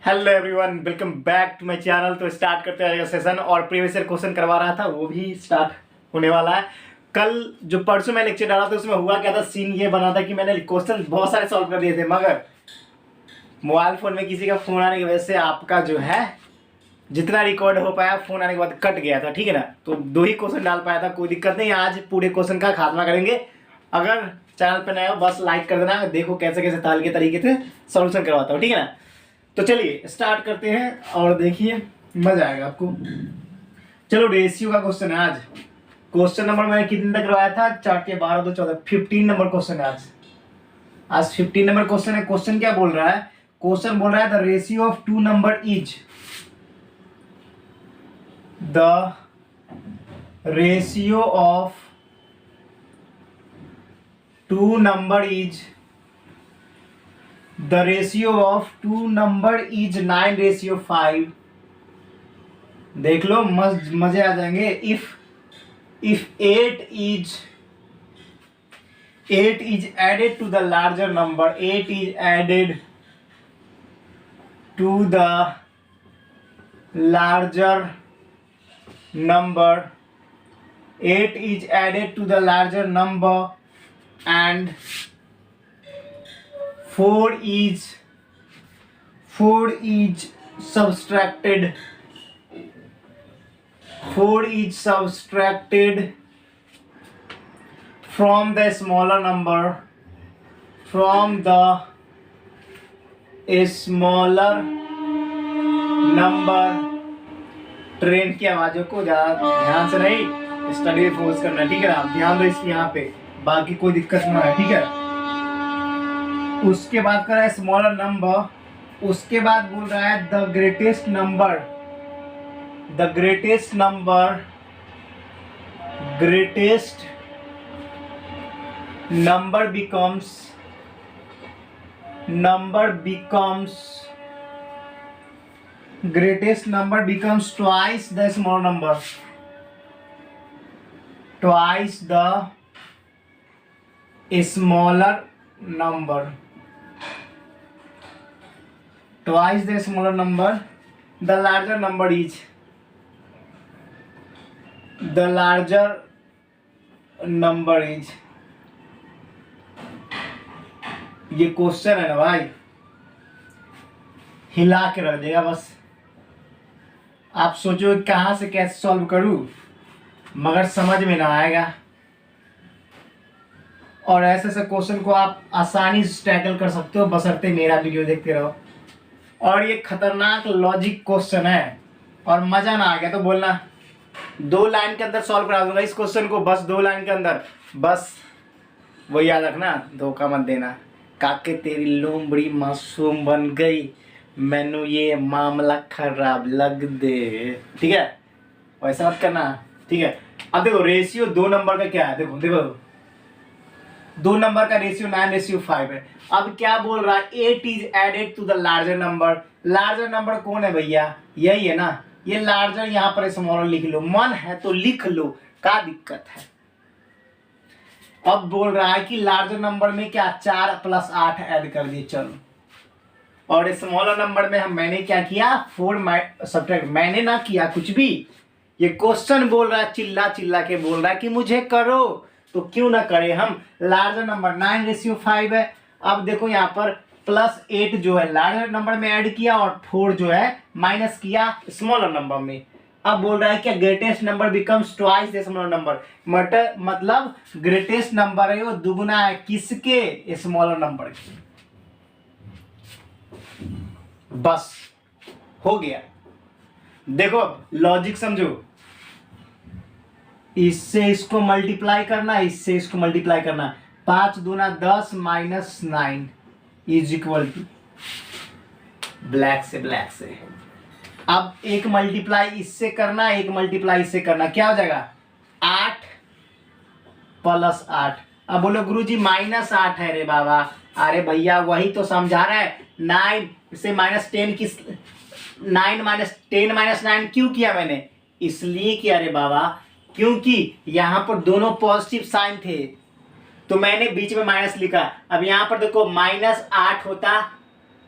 Hello everyone, welcome back to my channel. तो start करते हैं सेशन। और प्रीवियस ईयर क्वेश्चन करवा रहा था, वो भी स्टार्ट होने वाला है। कल जो परसों मैं लेक्चर डाला था उसमें हुआ क्या था, सीन ये बना था कि मैंने क्वेश्चन बहुत सारे सॉल्व कर दिए थे, मगर मोबाइल फोन में किसी का फोन आने की वजह से आपका जो है जितना रिकॉर्ड हो पाया फोन आने के बाद कट गया था, ठीक है ना। तो 2 ही क्वेश्चन डाल पाया था, कोई दिक्कत नहीं। आज पूरे क्वेश्चन का खात्मा करेंगे। अगर चैनल पर नया हो बस लाइक कर देना, देखो कैसे कैसे ताल के तरीके से सोल्यूशन करवाता हूँ, ठीक है ना। तो चलिए स्टार्ट करते हैं और देखिए मजा आएगा आपको। चलो रेशियो का क्वेश्चन है आज। क्वेश्चन नंबर मैंने कितने तक करवाया था, 4 के 12 2 14, 15 नंबर क्वेश्चन है आज 15 नंबर क्वेश्चन है। क्वेश्चन क्या बोल रहा है, क्वेश्चन बोल रहा है the ratio of two number is the ratio of two number is The ratio of two number is 9:5। देख लो मजे आ जाएंगे। if 8 is added to the larger number, 8 is added to the larger number, 8 is added to the larger number and 4 is subtracted from the smaller number, train की आवाजों को ज्यादा ध्यान से नहीं, स्टडी फोर्स करना है, ठीक है ना। ध्यान दो इसकी यहाँ पे, बाकी कोई दिक्कत ना है, ठीक है। उसके बाद कर रहा है स्मॉलर नंबर, उसके बाद बोल रहा है the greatest number becomes twice the small number, twice the smaller number, twice the smaller number, the larger number is ये क्वेश्चन है ना भाई, हिला के रख देगा बस। आप सोचो कहां से कैसे सॉल्व करूं, मगर समझ में ना आएगा। और ऐसे ऐसे क्वेश्चन को आप आसानी से टैकल कर सकते हो, बशर्ते मेरा वीडियो देखते रहो। और ये खतरनाक लॉजिक क्वेश्चन है, और मजा ना आ गया तो बोलना 2 लाइन के अंदर सॉल्व करा दूंगा इस क्वेश्चन को, बस 2 लाइन के अंदर। बस वो याद रखना, धोखा मत देना। काके तेरी लोमड़ी मासूम बन गई, मैनू ये मामला खराब लग दे, ठीक है। वैसा मत करना, ठीक है। अब देखो रेशियो 2 नंबर का क्या है, देखो 2 नंबर का रेशियो 9:5 है। अब क्या बोल रहा है, 8 is added to the larger number. Larger number कौन है भैया, यही है ना। ये लार्जर यहाँ पर स्मॉलर लिख लो, मन है तो लिख लो, क्या दिक्कत है। अब बोल रहा है कि लार्जर नंबर में क्या 4 + 8 ऐड कर दिए, चलो। और स्मॉलर नंबर में मैंने क्या किया, 4 सब्ट्रैक्ट, मैंने ना किया कुछ भी। ये क्वेश्चन बोल रहा है, चिल्ला चिल्ला के बोल रहा है कि मुझे करो, तो क्यों ना करें हम। लार्जर नंबर 9:5 है। अब देखो यहाँ पर +8 जो है लार्जर नंबर में ऐड किया, और 4 जो है माइनस किया स्मॉलर नंबर में। अब बोल रहा है कि greatest number becomes twice the smaller number, मतलब ग्रेटेस्ट नंबर है वो दुगुना है किसके, स्मॉलर नंबर के। बस हो गया। देखो अब लॉजिक समझो, इससे इसको मल्टीप्लाई करना, इससे इसको मल्टीप्लाई करना। 5 दूना 10 -9 इज इक्वल टू, ब्लैक से अब एक मल्टीप्लाई इससे करना, एक मल्टीप्लाई इससे करना, क्या हो जाएगा 8 + 8। अब बोलो गुरुजी -8 है रे बाबा। अरे भैया वही तो समझा रहा है, 9 से -10 किस, 9 - 10 - 9 क्यों किया मैंने, इसलिए किया रे बाबा क्योंकि यहां पर दोनों पॉजिटिव साइन थे, तो मैंने बीच में माइनस लिखा। अब यहां पर देखो -8 होता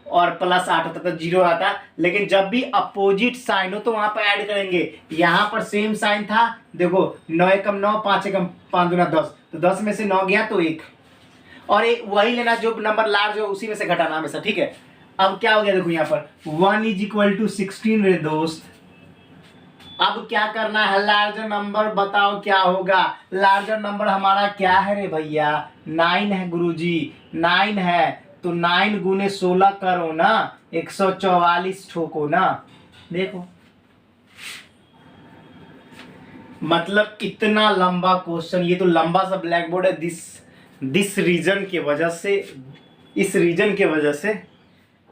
और प्लस 8 होता था, 0 आता। लेकिन जब भी अपोजिट साइन हो तो वहां पर ऐड करेंगे। यहाँ पर सेम साइन था, देखो 9 एकम 9, 5 एकम 5 दूना 10, तो 10 में से 9 गया तो 1, और एक वही लेना जो नंबर लार्ज हो उसी में से घटाना हमेशा, ठीक है। अब क्या हो गया देखो यहाँ पर 1 इज इक्वल टू 16 रे दोस्त। अब क्या करना है, लार्जर नंबर बताओ क्या होगा। लार्जर नंबर हमारा क्या है रे भैया, 9 है गुरुजी, 9 है। तो 9 गुने 16 करो ना, 144 ठोको ना। देखो मतलब इतना लंबा क्वेश्चन, ये तो लंबा सा ब्लैक बोर्ड है। दिस रीजन की वजह से, इस रीजन की वजह से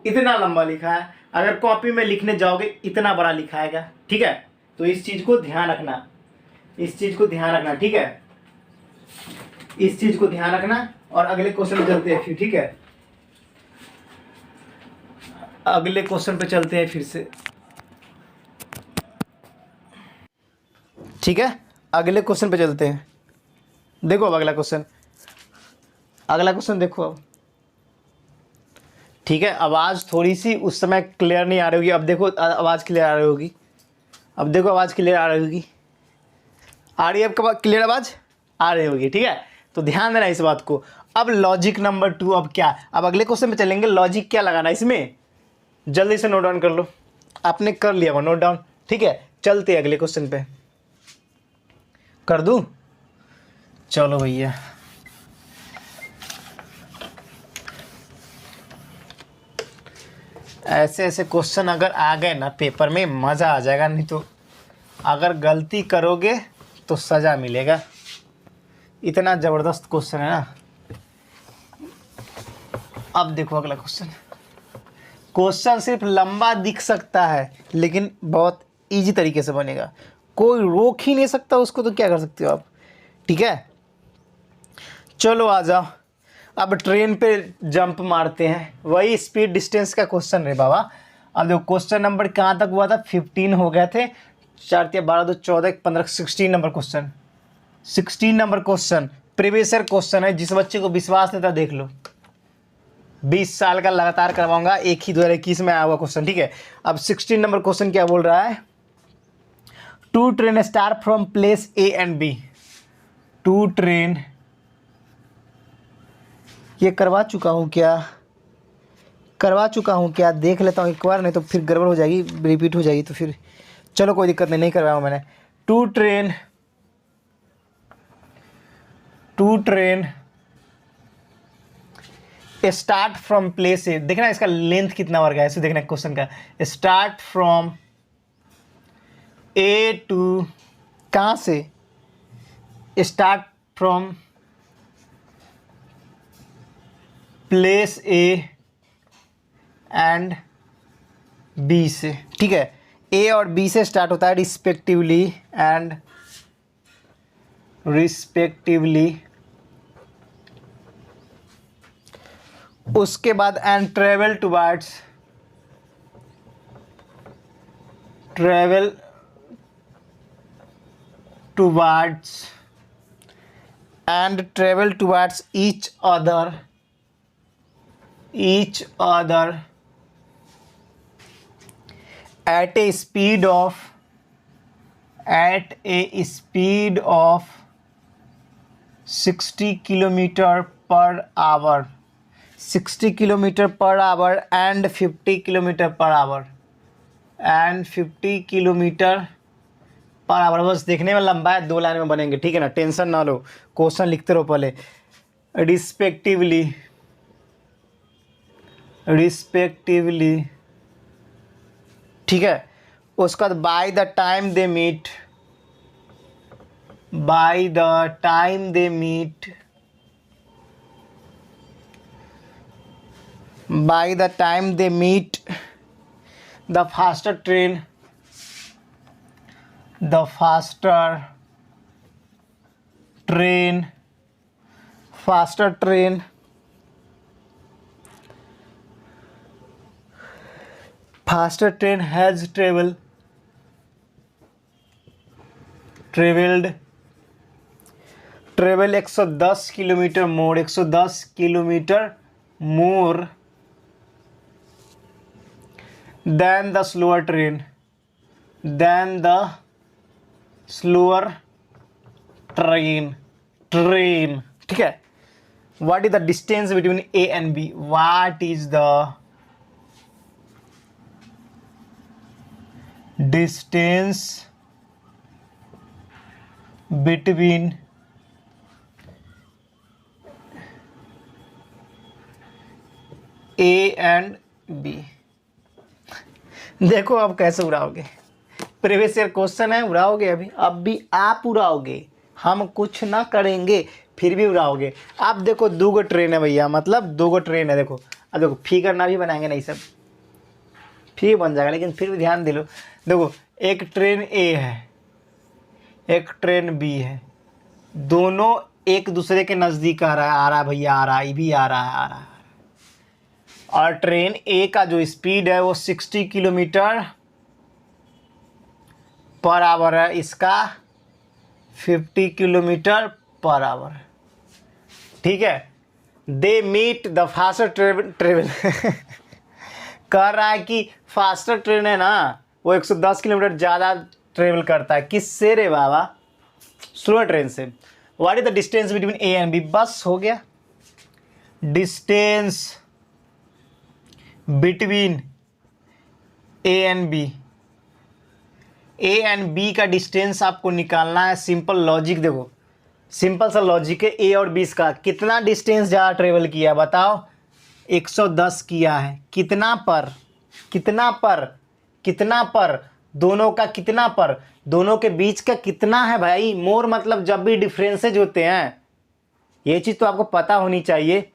इतना लंबा लिखा है। अगर कॉपी में लिखने जाओगे इतना बड़ा लिखाएगा, ठीक है। तो इस चीज को ध्यान रखना, इस चीज को ध्यान रखना, ठीक है। इस चीज को ध्यान रखना और अगले क्वेश्चन पे चलते हैं फिर, ठीक है। अगले क्वेश्चन पे चलते हैं फिर से, ठीक है। अगले क्वेश्चन पे चलते हैं। देखो अब अगला क्वेश्चन, अगला क्वेश्चन देखो अब, ठीक है। आवाज़ थोड़ी सी उस समय क्लियर नहीं आ रही होगी, अब देखो आवाज़ क्लियर आ रही होगी। अब देखो आवाज़ क्लियर आ रही होगी, आ रही है अब क्लियर आवाज़ आ रही होगी, ठीक है। तो ध्यान देना इस बात को। अब लॉजिक नंबर 2, अब क्या, अब अगले क्वेश्चन पे चलेंगे। लॉजिक क्या लगाना इसमें, जल्दी से नोट डाउन कर लो। आपने कर लिया वो नोट डाउन, ठीक है। चलते अगले क्वेश्चन पे, कर दूं, चलो भैया। ऐसे ऐसे क्वेश्चन अगर आ गए ना पेपर में मज़ा आ जाएगा, नहीं तो अगर गलती करोगे तो सज़ा मिलेगा। इतना ज़बरदस्त क्वेश्चन है ना। अब देखो अगला क्वेश्चन। क्वेश्चन सिर्फ लंबा दिख सकता है लेकिन बहुत इजी तरीके से बनेगा, कोई रोक ही नहीं सकता उसको, तो क्या कर सकते हो आप, ठीक है। चलो आ जाओ, अब ट्रेन पे जंप मारते हैं। वही स्पीड डिस्टेंस का क्वेश्चन रे बाबा। अब देखो क्वेश्चन नंबर कहाँ तक हुआ था, 15 हो गए थे, 4 या 12 2 14 15 16 number question, 16 number question previous year question है। जिस बच्चे को विश्वास नहीं था देख लो, 20 साल का लगातार करवाऊंगा, एक ही 2021 में आया हुआ क्वेश्चन, ठीक है। अब 16 नंबर क्वेश्चन क्या बोल रहा है, two train start from place A and B. Two train, ये करवा चुका हूँ क्या, करवा चुका हूँ क्या, देख लेता हूँ एक बार, नहीं तो फिर गड़बड़ हो जाएगी, रिपीट हो जाएगी तो फिर चलो कोई दिक्कत नहीं, नहीं करवाया हूँ मैंने। Two train start from place A, देखना इसका लेंथ कितना वर्ग है, ऐसे देखना क्वेश्चन का। स्टार्ट फ्रॉम ए टू, कहाँ से, start from place A and B से, ठीक है। ए और बी से स्टार्ट होता है रिस्पेक्टिवली एंड रिस्पेक्टिवली, उसके बाद and travel towards and travel towards each other at a speed of 60 kilometer per hour, 60 kilometer per hour and 50 kilometer per hour and 50 kilometer per hour. बस देखने में लंबा है, 2 लाइन में बनेंगे, ठीक है ना, टेंशन ना लो, क्वेश्चन लिखते रहो पहले। रिस्पेक्टिवली, ठीक है। उसका बाद by the time they meet, the faster train has traveled 110 kilometre more, 110 kilometre more than the slower train, than the slower train, train, ठीक है। What is the distance between A and B, what is the distance between A and B. देखो अब कैसे उड़ाओगे, previous year question है, उड़ाओगे अभी, अब भी आप उड़ाओगे, हम कुछ ना करेंगे फिर भी उड़ाओगे। अब देखो दो गो ट्रेन है भैया, मतलब दो गो ट्रेन है, देखो अब देखो फी करना भी बनाएंगे नहीं सब फी बन जाएगा, लेकिन फिर भी ध्यान दे लो। देखो एक ट्रेन ए है, एक ट्रेन बी है, दोनों एक दूसरे के नज़दीक आ रहा है भैया, आ रहा है, ये भी आ रहा है, आ रहा है। और ट्रेन ए का जो स्पीड है वो 60 किलोमीटर पर आवर है, इसका 50 किलोमीटर पर आवर, ठीक है। They meet the faster travel कह रहा है कि फास्टर ट्रेन है ना वो 110 किलोमीटर ज़्यादा ट्रेवल करता है, किससे रे बाबा, स्लोअर ट्रेन से। What is the distance between A and B, बस हो गया, distance between A and B, A and B का डिस्टेंस आपको निकालना है। सिंपल लॉजिक, देखो सिंपल सा लॉजिक है, ए और बी का कितना डिस्टेंस ज़्यादा ट्रेवल किया बताओ, 110 किया है, कितना पर, कितना पर, कितना पर, दोनों का कितना पर, दोनों के बीच का कितना है भाई। मोर मतलब जब भी डिफरेंसेज होते हैं, ये चीज़ तो आपको पता होनी चाहिए,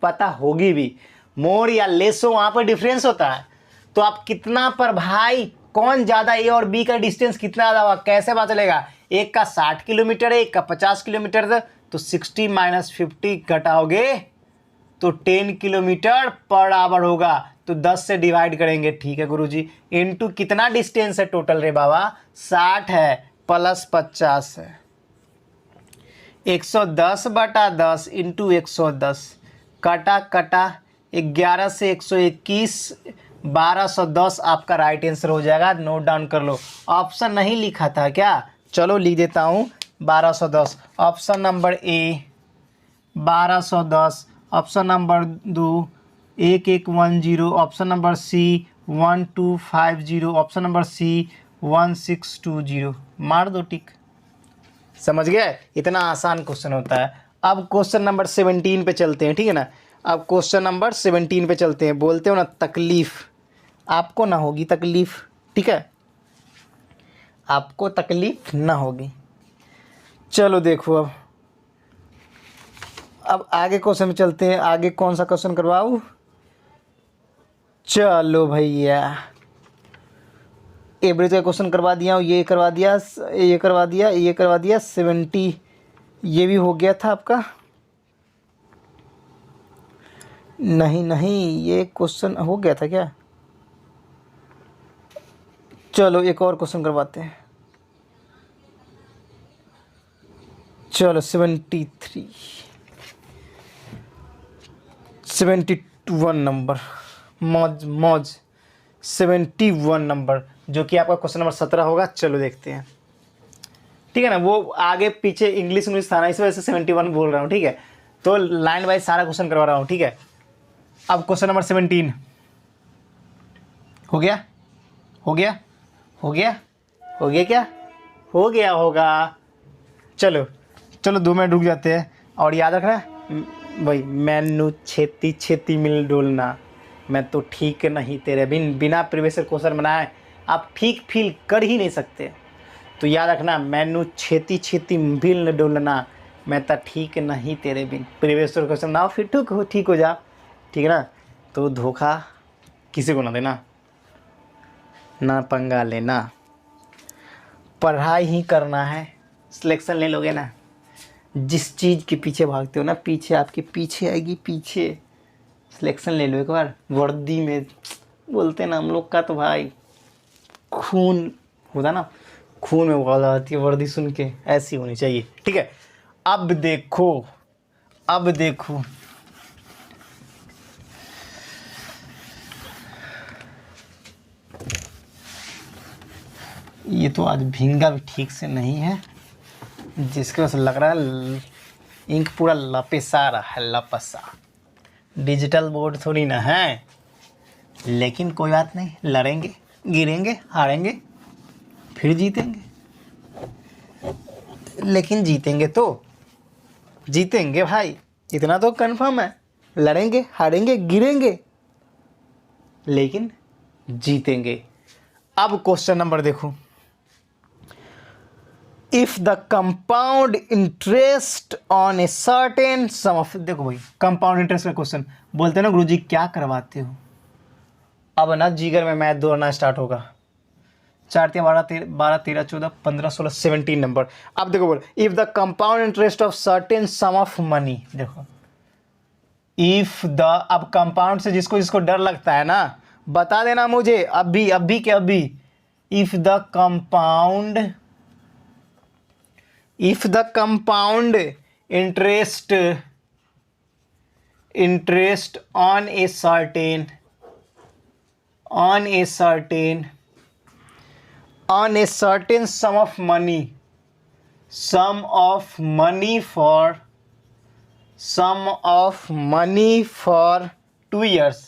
पता होगी भी, मोर या लेस हो वहाँ पर डिफरेंस होता है। तो आप कितना पर भाई, कौन ज़्यादा, ए और बी का डिस्टेंस कितना ज़्यादा हुआ, कैसे पता चलेगा, एक का 60 किलोमीटर है, एक का 50 किलोमीटर है, तो 60 माइनस 50 घटाओगे तो 10 किलोमीटर पर आवर होगा, तो 10 से डिवाइड करेंगे, ठीक है गुरुजी। इनटू कितना डिस्टेंस है टोटल रे बाबा, 60 है प्लस 50 है, 110/10 इंटू 110, कटा कटा 11 से 121, 1210 आपका राइट आंसर हो जाएगा। नोट डाउन कर लो, ऑप्शन नहीं लिखा था क्या, चलो लिख देता हूँ 1210, option number A 1210, option number 2 1110, option number C 1250, option number C 1620, मार दो टिक। समझ गए, इतना आसान क्वेश्चन होता है। अब क्वेश्चन नंबर 17 पे चलते हैं, ठीक है ना। अब क्वेश्चन नंबर 17 पे चलते हैं, बोलते हो ना तकलीफ आपको ना होगी, तकलीफ, ठीक है, आपको तकलीफ ना होगी। चलो देखो अब आगे क्वेश्चन में चलते हैं। आगे कौन सा क्वेश्चन करवाऊँ, चलो भैया एवरेज का क्वेश्चन करवा दिया हूँ, ये करवा दिया, ये करवा दिया, ये करवा दिया, 70 ये भी हो गया था आपका, नहीं नहीं ये क्वेश्चन हो गया था क्या, चलो एक और क्वेश्चन करवाते हैं। चलो 71 नंबर, मौज मौज, 71 नंबर जो कि आपका क्वेश्चन नंबर 17 होगा। चलो देखते हैं, ठीक है ना, वो आगे पीछे इंग्लिश था ना, इस वजह से 71 बोल रहा हूँ, ठीक है। तो लाइन वाइज सारा क्वेश्चन करवा रहा हूँ, ठीक है। अब क्वेश्चन नंबर 17 हो गया, हो गया, हो गया, हो गया, क्या हो गया होगा। चलो चलो 2 मिनट रुक जाते हैं, और याद रखना भाई, मैनू छेती छेती मिल डोलना, मैं तो ठीक नहीं तेरे बिना प्रीवियस क्वेश्चन बनाए आप ठीक फील कर ही नहीं सकते। तो याद रखना, मैनू छेती छेती मिल डोलना, मैं तो ठीक नहीं तेरे बिन, प्रीवियस क्वेश्चन ना फिर ठीक हो जा, ठीक है ना। तो धोखा किसी को ना देना, ना पंगा लेना, पढ़ाई ही करना है, सिलेक्शन ले लोगे ना, जिस चीज़ के पीछे भागते हो ना, पीछे आपके पीछे आएगी, पीछे सिलेक्शन ले लो एक बार। वर्दी में बोलते ना हम लोग का तो भाई खून होता ना, खून में उबाल आती है वर्दी सुन के, ऐसी होनी चाहिए, ठीक है। अब देखो, अब देखो ये तो आज भींगा भी ठीक से नहीं है, जिसके वजह से लग रहा है इंक पूरा लपेसा रहा है, लपसा। डिजिटल बोर्ड थोड़ी ना है, लेकिन कोई बात नहीं, लड़ेंगे, गिरेंगे, हारेंगे, फिर जीतेंगे। लेकिन जीतेंगे तो जीतेंगे भाई, इतना तो कंफर्म है। लड़ेंगे, हारेंगे, गिरेंगे, लेकिन जीतेंगे। अब क्वेश्चन नंबर देखो। If the compound interest on a certain some of, देखो भाई कंपाउंड इंटरेस्ट का क्वेश्चन बोलते हैं ना गुरुजी क्या करवाते हो। अब ना जिगर में मैथ दौड़ना स्टार्ट होगा। 4 × 12 13 14 15 16 17 नंबर। अब देखो बोल, if the compound interest of certain some of money, देखो इफ द, अब कंपाउंड से जिसको जिसको डर लगता है ना बता देना मुझे अभी के अभी। If the compound interest on a certain sum of money for 2 years,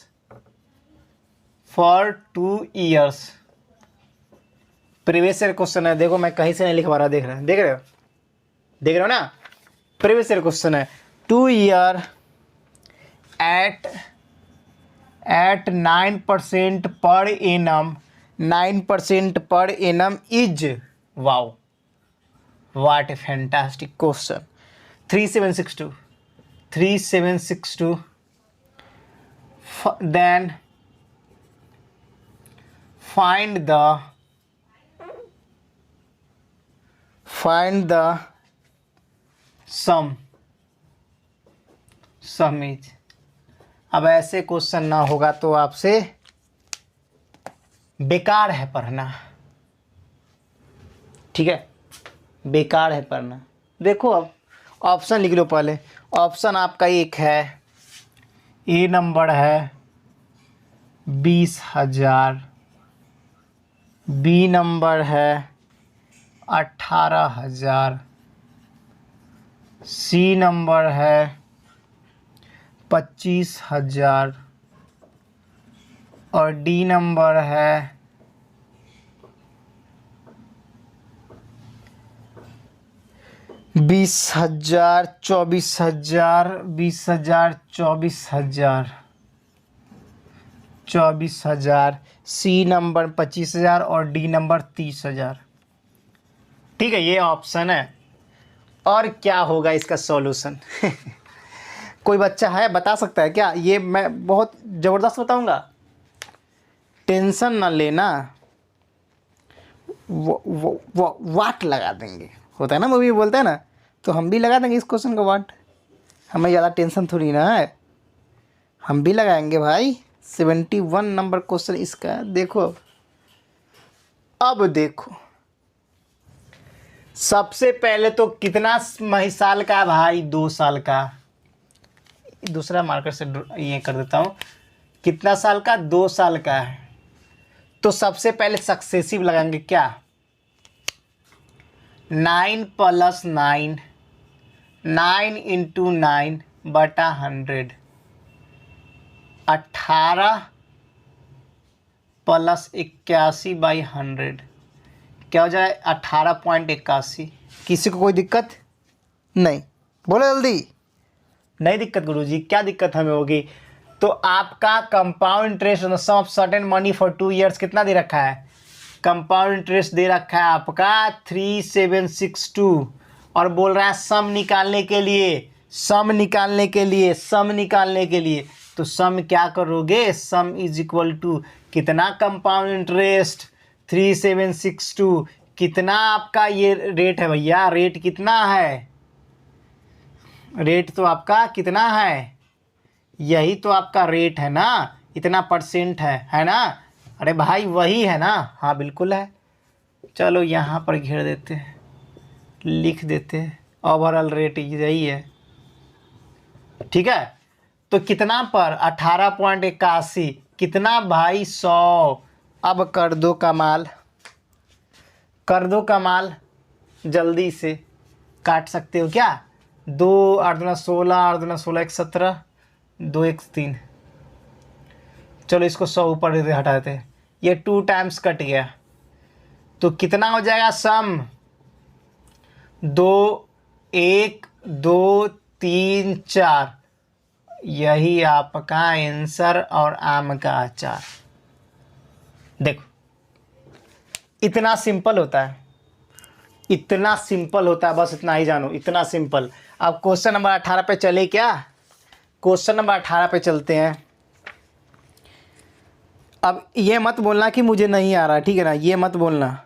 previous year question है। देखो मैं कहीं से नहीं लिखवा रहा, देख रहे हो ना, प्रीवियस ईयर क्वेश्चन है। 2 year at 9% per annum, 9% per annum is, wow, what a fantastic question. 3762 then find the sum is। अब ऐसे क्वेश्चन ना होगा तो आपसे बेकार है पढ़ना, ठीक है, बेकार है पढ़ना। देखो अब ऑप्शन लिख लो पहले। ऑप्शन आपका एक है, ए नंबर है 20,000, बी नंबर है 18,000, सी नंबर है 25,000 और डी नंबर है 20,000, 24,000, 20,000, 24,000, सी नंबर 25,000 और डी नंबर 30,000। ठीक है, ये ऑप्शन है। और क्या होगा इसका सॉल्यूशन? कोई बच्चा है बता सकता है क्या? ये मैं बहुत ज़बरदस्त बताऊंगा, टेंशन ना लेना। वो वाट लगा देंगे, होता है ना मूवी बोलता है ना, तो हम भी लगा देंगे इस क्वेश्चन का वाट। हमें ज़्यादा टेंशन थोड़ी ना है, हम भी लगाएंगे भाई। 71 नंबर क्वेश्चन इसका। देखो अब देखो, सबसे पहले तो कितना साल का है भाई? 2 साल का। दूसरा मार्कर से ये कर देता हूँ, कितना साल का? 2 साल का है। तो सबसे पहले सक्सेसिव लगाएंगे क्या? 9 + 9, 9 × 9 बटा 100, 18 + 81/100 क्या हो जाए? 18.81। किसी को कोई दिक्कत नहीं? बोलो जल्दी। नहीं दिक्कत गुरुजी, क्या दिक्कत हमें होगी? तो आपका compound interest on the sum of certain money for 2 years कितना दे रखा है? कंपाउंड इंटरेस्ट दे रखा है आपका 3762 और बोल रहा है सम निकालने के लिए। तो सम क्या करोगे? सम इज इक्वल टू कितना? कंपाउंड इंटरेस्ट 3762, कितना आपका ये रेट है भैया? रेट कितना है? रेट तो आपका कितना है? यही तो आपका रेट है ना, इतना परसेंट है ना? अरे भाई वही है ना? हाँ बिल्कुल है। चलो यहाँ पर घेर देते हैं, लिख देते हैं, ओवरऑल रेट यही है। ठीक है, तो कितना पर? 18.81, कितना भाई? 100। अब कर दो कमाल, कर दो कमाल, जल्दी से काट सकते हो क्या? 2 8 दूना 16, 8 दूना 16 1 17, 2 1 3। चलो इसको 100 ऊपर हटा देते हैं, ये 2 टाइम्स कट गया तो कितना हो जाएगा सम? 2 1 2 3 4, यही आपका आंसर और आम का अचार। देखो इतना सिंपल होता है, इतना सिंपल होता है, बस इतना ही जानो, इतना सिंपल। अब क्वेश्चन नंबर 18 पे चले क्या? क्वेश्चन नंबर 18 पे चलते हैं। अब ये मत बोलना कि मुझे नहीं आ रहा, ठीक है ना, ये मत बोलना,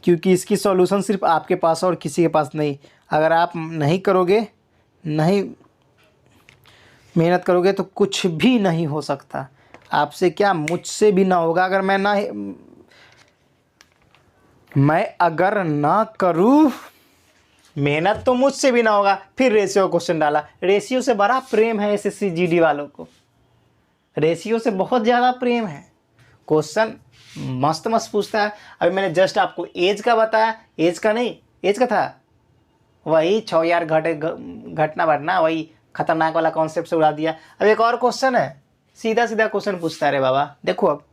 क्योंकि इसकी सॉल्यूशन सिर्फ आपके पास और किसी के पास नहीं। अगर आप नहीं करोगे, नहीं मेहनत करोगे तो कुछ भी नहीं हो सकता। आपसे क्या, मुझसे भी ना होगा। अगर मैं अगर ना करूँ मेहनत तो मुझसे भी ना होगा। फिर रेशियो क्वेश्चन डाला, रेशियो से बड़ा प्रेम है एसएससी जीडी वालों को, रेशियो से बहुत ज़्यादा प्रेम है। क्वेश्चन मस्त मस्त पूछता है। अभी मैंने जस्ट आपको एज का बताया, एज का नहीं, एज का था वही 6 यार घटना बढ़ना, वही खतरनाक वाला कॉन्सेप्ट से उड़ा दिया। अब एक और क्वेश्चन है, सीधा सीधा क्वेश्चन पूछता है रे बाबा। देखो अब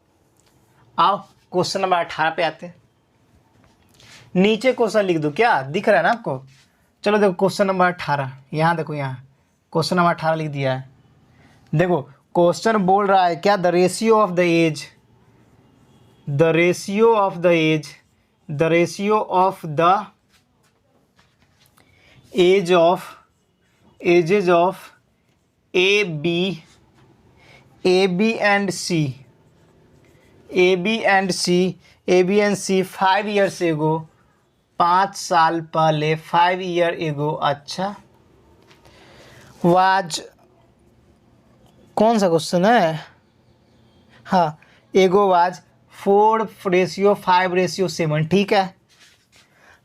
आओ क्वेश्चन नंबर 18 पे आते हैं। नीचे क्वेश्चन लिख दूँ क्या, दिख रहा है ना आपको? चलो देखो क्वेश्चन नंबर 18, यहाँ देखो, यहाँ क्वेश्चन नंबर 18 लिख दिया है। देखो क्वेश्चन बोल रहा है क्या, the ratio of the age, the ratio of the age, the ratio of the age of ages of A B and C, A B and C 5 years एगो, 5 साल पहले, 5 year एगो, अच्छा वाज, कौन सा क्वेश्चन है? हाँ, एगो वाज 4:5:7, ठीक है।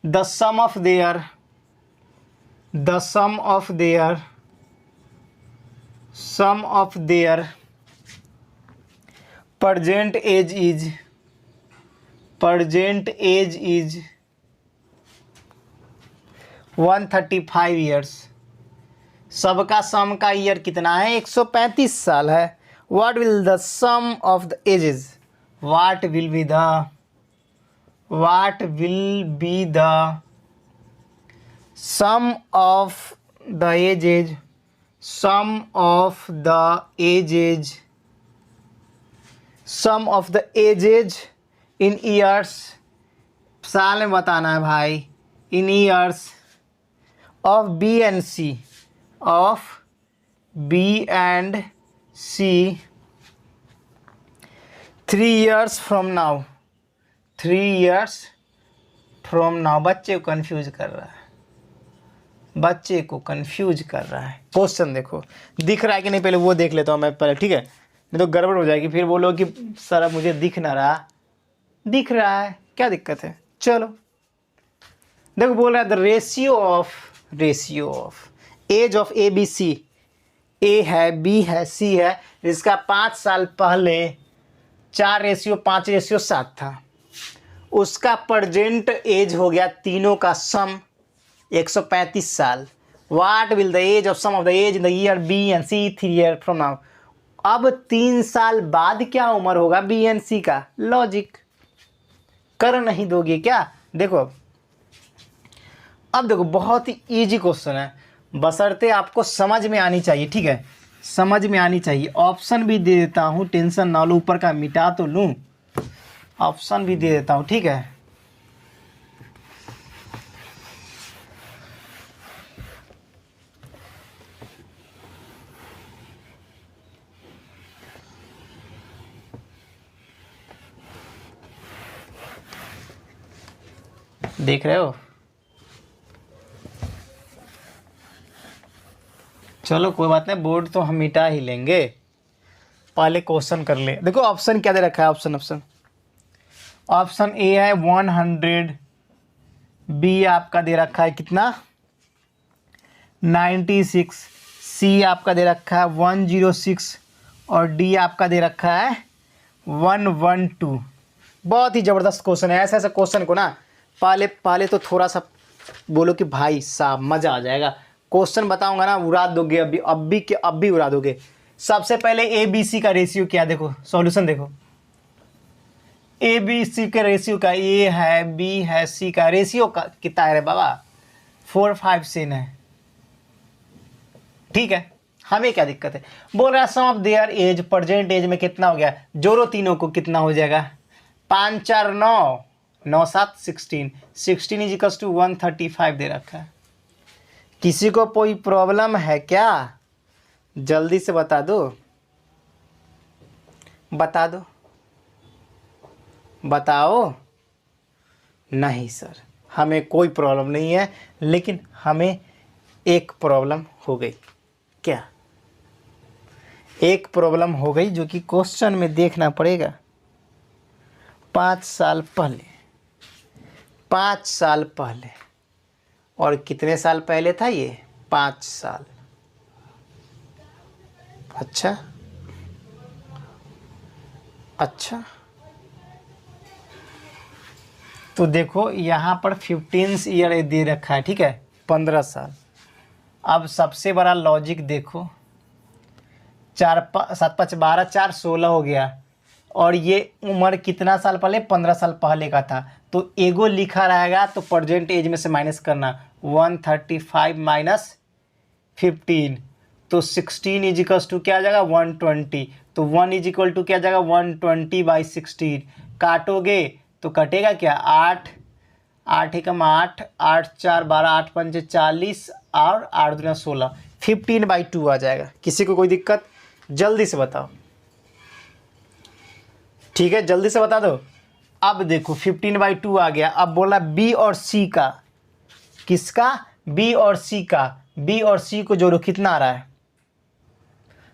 The sum of their present age is 135 years। सबका सम का ईयर कितना है? 135 साल है। What will the sum of the ages? What will be the sum of the ages? Sum of the ages in years, साल में बताना है भाई, in years of B and C 3 years from now, 3 years from now। बच्चे को confuse कर रहा है, बच्चे को कंफ्यूज कर रहा है। क्वेश्चन देखो, दिख रहा है कि नहीं, पहले वो देख लेता हूँ मैं पहले, ठीक है, नहीं तो गड़बड़ हो जाएगी। फिर बोलो कि सर अब मुझे दिख ना रहा, दिख रहा है, क्या दिक्कत है? चलो देखो, बोल रहा है the ratio of age of A B C, A है, बी है, सी है, जिसका 5 साल पहले 4:5:7 था, उसका प्रेजेंट एज हो गया तीनों का सम 135 साल। What will the age of sum of the age in the year B and C 3 years from now. अब 3 साल बाद क्या उम्र होगा बी एंड सी का? लॉजिक कर नहीं दोगे क्या? देखो अब देखो, बहुत ही इजी क्वेश्चन है, बशर्ते आपको समझ में आनी चाहिए, ठीक है, समझ में आनी चाहिए। ऑप्शन भी दे देता हूँ, टेंशन ना लो, ऊपर का मिटा तो लूँ, ऑप्शन भी दे देता हूँ, ठीक है। देख रहे हो? चलो कोई बात नहीं, बोर्ड तो हम मिटा ही लेंगे, पहले क्वेश्चन कर ले। देखो ऑप्शन क्या दे रखा है, ऑप्शन ए है 100, बी आपका दे रखा है कितना 96, सी आपका दे रखा है 106 और डी आपका दे रखा है 112। बहुत ही ज़बरदस्त क्वेश्चन है। ऐसे ऐसे क्वेश्चन को ना पहले तो थोड़ा सा बोलो कि भाई साहब मज़ा आ जाएगा। क्वेश्चन बताऊंगा ना उड़ा दोगे, अब भी उड़ा दोगे। सबसे पहले ए बी सी का रेशियो क्या, देखो सॉल्यूशन देखो। ए बी सी के रेशियो का, ए है बी है सी का रेशियो का कितना है रे बाबा, 4 5 6 है। ठीक है, हमें क्या दिक्कत है। बोल रहा है sum of their age, present age में कितना हो गया, जोड़ो तीनों को कितना हो जाएगा, 5 4 9, 9 7 16, 16 इज इक्वल टू 135 दे रखा है। किसी को कोई प्रॉब्लम है क्या, जल्दी से बता दो, बता दो, बताओ। नहीं सर हमें कोई प्रॉब्लम नहीं है, लेकिन हमें एक प्रॉब्लम हो गई। क्या, एक प्रॉब्लम हो गई जो कि क्वेश्चन में देखना पड़ेगा। 5 साल पहले, 5 साल पहले, और कितने साल पहले था ये, 5 साल। अच्छा अच्छा, तो देखो यहाँ पर 15 ईयर दे रखा है, ठीक है, 15 साल। अब सबसे बड़ा लॉजिक देखो, 4 7 5 12 4 16 हो गया, और ये उम्र कितना साल पहले, 15 साल पहले का था। तो एगो लिखा रहेगा तो प्रेजेंट एज में से माइनस करना, 135 माइनस 15, तो 16 इज इक्वल टू क्या आ जाएगा, 120। तो 1 इज इक्वल टू क्या आ जाएगा, 120/16। काटोगे तो कटेगा क्या, 8 8 एकम 8, 8 4 12, 8 5 40, और 8 दूना 16, 15/2 आ जाएगा। किसी को कोई दिक्कत, जल्दी से बताओ। ठीक है, जल्दी से बता दो। अब देखो 15/2 आ गया। अब बोला बी और सी का, किसका, बी और सी का, बी और सी को जोड़ो कितना आ रहा है,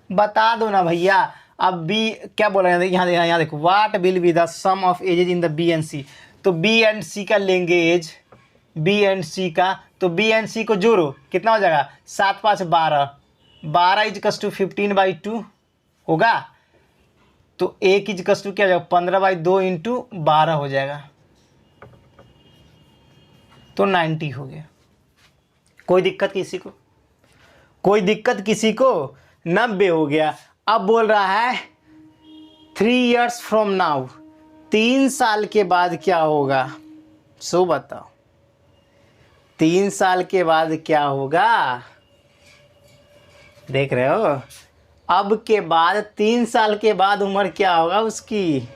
बता दो ना भैया। अब बी क्या बोल रहे हैं, यहाँ देखो, what will be the sum of ages in the B and C. तो बी एंड सी का लेंगे एज, बी एंड सी का, तो बी एंड सी को जोड़ो कितना हो जाएगा, 7 5 12, 12 इज टू 15/2 होगा। तो एक इज टू क्या हो जाएगा, 15/2 इंटू 12 हो जाएगा, तो 90 हो गया। कोई दिक्कत किसी को, कोई दिक्कत किसी को, 90 हो गया। अब बोल रहा है 3 years from now, 3 साल के बाद क्या होगा, सो बताओ, 3 साल के बाद क्या होगा, देख रहे हो। अब के बाद 3 साल के बाद उम्र क्या होगा उसकी,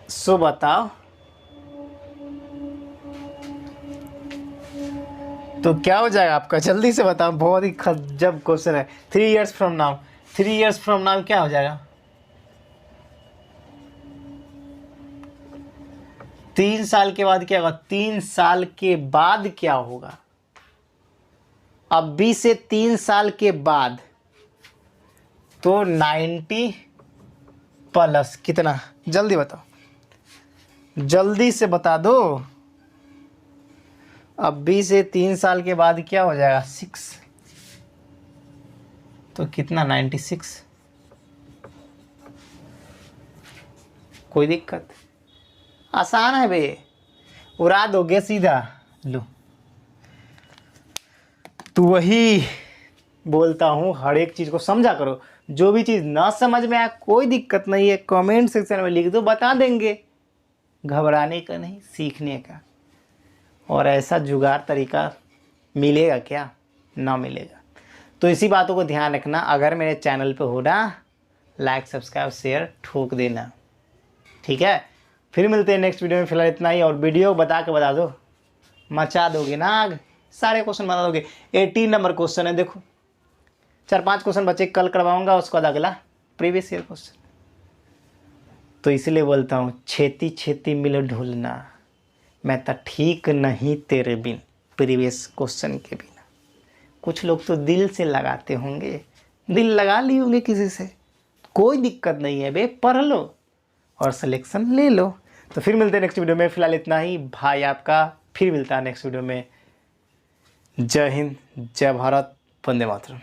सो बताओ। तो क्या हो जाएगा आपका, जल्दी से बताओ, बहुत ही गजब क्वेश्चन है। 3 years from now, 3 years from now क्या हो जाएगा, 3 साल के बाद क्या होगा, 3 साल के बाद क्या होगा, अब भी से 3 साल के बाद, तो 90 प्लस कितना, जल्दी बताओ, जल्दी से बता दो। अब भी से 3 साल के बाद क्या हो जाएगा, 6, तो कितना, 96। कोई दिक्कत, आसान है बे, उड़ा दोगे सीधा। लो, तो वही बोलता हूँ, हर एक चीज़ को समझा करो। जो भी चीज़ ना समझ में आए कोई दिक्कत नहीं है, कमेंट सेक्शन में लिख दो, बता देंगे। घबराने का नहीं, सीखने का। और ऐसा जुगाड़ तरीका मिलेगा क्या, ना मिलेगा। तो इसी बातों को ध्यान रखना। अगर मेरे चैनल पे हो ना, लाइक सब्सक्राइब शेयर ठोक देना, ठीक है। फिर मिलते हैं नेक्स्ट वीडियो में। फिलहाल इतना ही, और वीडियो बता दो, मचा दोगे ना आग, सारे क्वेश्चन बता दोगे। 18 नंबर क्वेश्चन है, देखो 4-5 क्वेश्चन बच्चे कल करवाऊंगा, उसके बाद अगला प्रीवियस ईयर क्वेश्चन। तो इसलिए बोलता हूँ, छेती छेती मिलो ढूलना, मैं तो ठीक नहीं तेरे बिन, प्रीवियस क्वेश्चन के बिना। कुछ लोग तो दिल से लगाते होंगे, दिल लगा लिए होंगे किसी से, कोई दिक्कत नहीं है बे, पढ़ लो और सिलेक्शन ले लो। तो फिर मिलते हैं नेक्स्ट वीडियो में। फिलहाल इतना ही, भाई आपका फिर मिलता है नेक्स्ट वीडियो में। जय हिंद, जय भारत, वंदे मातरम।